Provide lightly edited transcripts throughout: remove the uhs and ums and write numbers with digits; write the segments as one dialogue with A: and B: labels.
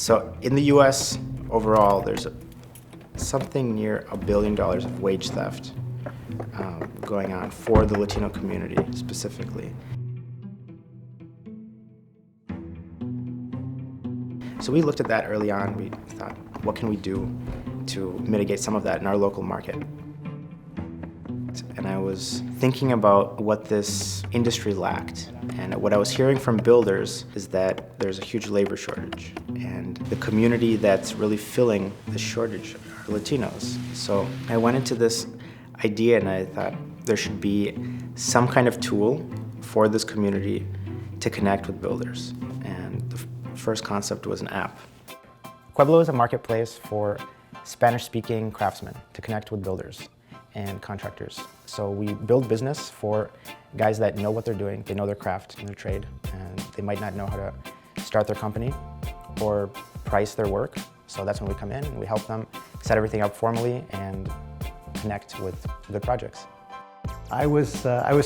A: So in the US overall, there's something near $1 billion of wage theft going on for the Latino community specifically. So we looked at that early on. We thought, what can we do to mitigate some of that in our local market? And I was thinking about what this industry lacked. And what I was hearing from builders is that there's a huge labor shortage. And the community that's really filling the shortage are Latinos. So I went into this idea and I thought there should be some kind of tool for this community to connect with builders. And the first concept was an app. Queblo is a marketplace for Spanish-speaking craftsmen to connect with builders and contractors. So we build business for guys that know what they're doing, they know their craft and their trade, and they might not know how to start their company or price their work. So that's when we come in and we help them set everything up formally and connect with good projects.
B: I was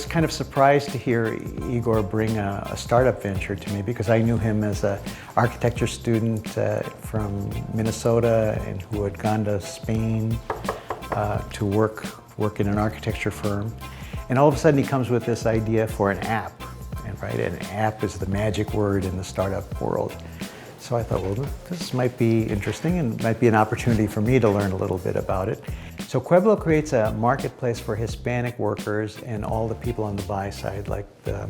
B: kind of surprised to hear Igor bring a startup venture to me because I knew him as an architecture student from Minnesota and who had gone to Spain to work in an architecture firm. And all of a sudden he comes with this idea for an app, and an app is the magic word in the startup world. So I thought, well, this might be interesting and might be an opportunity for me to learn a little bit about it. So Queblo creates a marketplace for Hispanic workers and all the people on the buy side, like the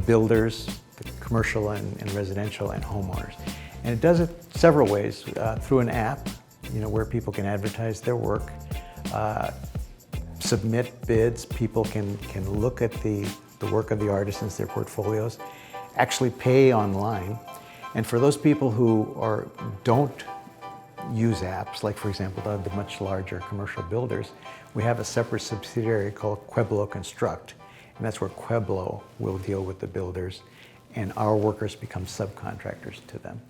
B: builders, the commercial and residential and homeowners. And it does it several ways, through an app, where people can advertise their work, submit bids, people can look at the work of the artisans, their portfolios, actually pay online. And for those people who don't use apps, like for example the much larger commercial builders, we have a separate subsidiary called Queblo Construct, and that's where Queblo will deal with the builders and our workers become subcontractors to them.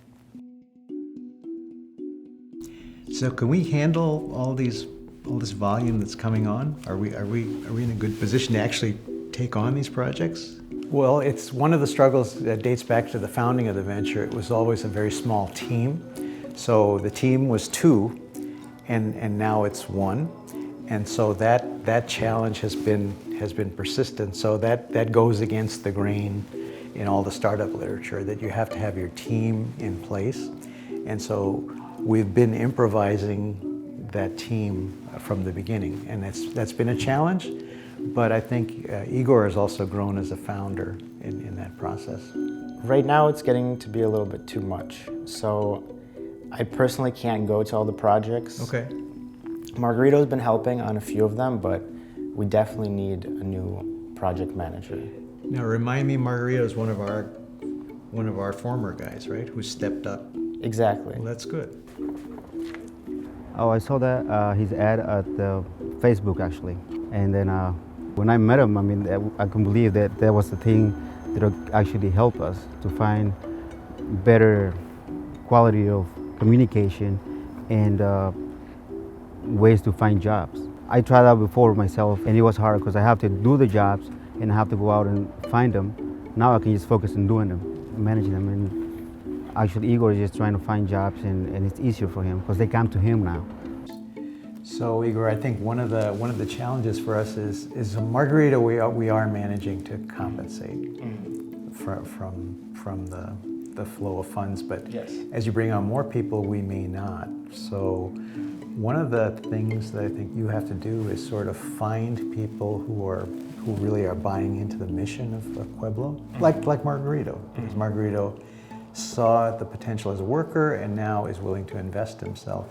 B: So can we handle all this volume that's coming on? Are we in a good position to actually take on these projects? Well, it's one of the struggles that dates back to the founding of the venture. It was always a very small team. So the team was 2, and now it's 1. And so that challenge has been persistent. So that goes against the grain in all the startup literature, that you have to have your team in place. And so we've been improvising that team from the beginning, and that's been a challenge. But I think Igor has also grown as a founder in that process.
A: Right now it's getting to be a little bit too much. So I personally can't go to all the projects.
B: Okay.
A: Margarito's been helping on a few of them, but we definitely need a new project manager.
B: Now remind me, Margarito's one of our former guys, right? Who stepped up.
A: Exactly.
B: Well, that's good.
C: Oh, I saw that his ad at Facebook actually, and then when I met him, I mean, I couldn't believe that that was the thing that would actually help us to find better quality of communication and ways to find jobs. I tried that before myself, and it was hard because I have to do the jobs and I have to go out and find them. Now I can just focus on doing them, managing them, and actually Igor is just trying to find jobs, and it's easier for him because they come to him now.
B: So Igor, I think one of the challenges for us is Margarito. We are managing to compensate from the flow of funds, but
A: yes,
B: as you bring on more people, we may not. So one of the things that I think you have to do is sort of find people who really are buying into the mission of Queblo, like Margarito, because Margarito saw the potential as a worker and now is willing to invest himself.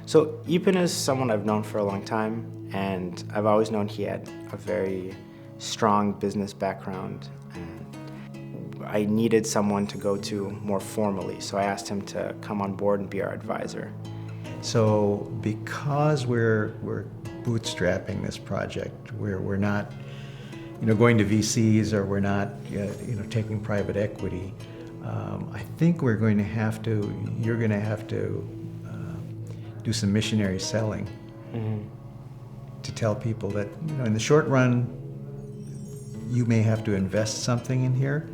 A: So Eapen is someone I've known for a long time, and I've always known he had a very strong business background, and I needed someone to go to more formally, so I asked him to come on board and be our advisor.
B: So because we're bootstrapping this project, we're not going to VCs, or we're not taking private equity, I think you're going to have to do some missionary selling to tell people that in the short run you may have to invest something in here,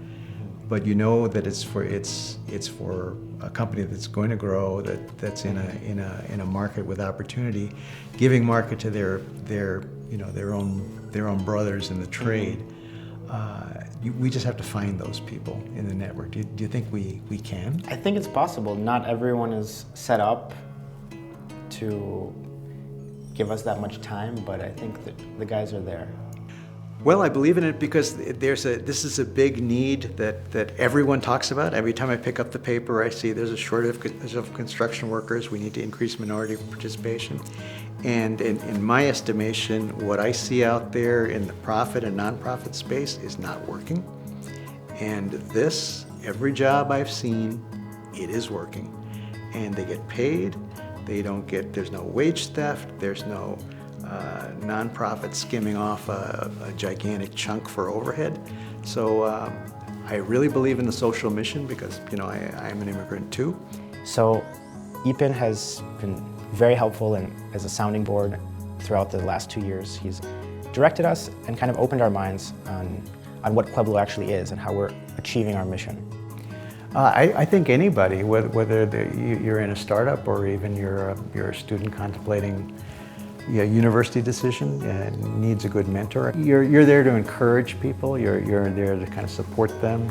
B: but you know that it's for a company that's going to grow, that's in a market with opportunity, giving market to their own brothers in the trade. We just have to find those people in the network. Do you think we can?
A: I think it's possible. Not everyone is set up to give us that much time, but I think that the guys are there.
B: Well, I believe in it because this is a big need that everyone talks about. Every time I pick up the paper, I see there's a shortage of construction workers. We need to increase minority participation. And in my estimation, what I see out there in the profit and nonprofit space is not working. And every job I've seen, it is working. And they get paid. There's no wage theft. There's no nonprofit skimming off a gigantic chunk for overhead. So I really believe in the social mission because, I'm an immigrant too.
A: So Eapen has been very helpful as a sounding board throughout the last 2 years. He's directed us and kind of opened our minds on what Queblo actually is and how we're achieving our mission.
B: I think anybody, whether you're in a startup or even you're a student contemplating a university decision, needs a good mentor. You're there to encourage people. You're there to kind of support them,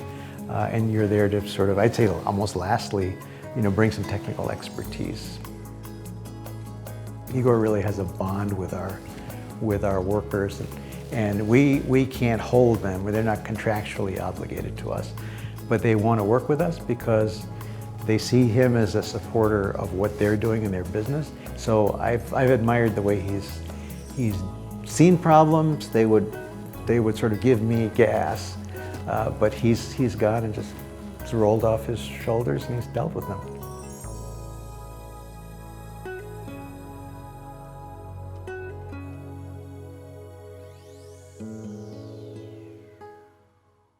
B: and you're there to sort of, I'd say, almost lastly, bring some technical expertise. Igor really has a bond with our workers, and we can't hold them. They're not contractually obligated to us, but they want to work with us because they see him as a supporter of what they're doing in their business. So I've admired the way he's seen problems. They would sort of give me gas, but he's gone and just rolled off his shoulders and he's dealt with them.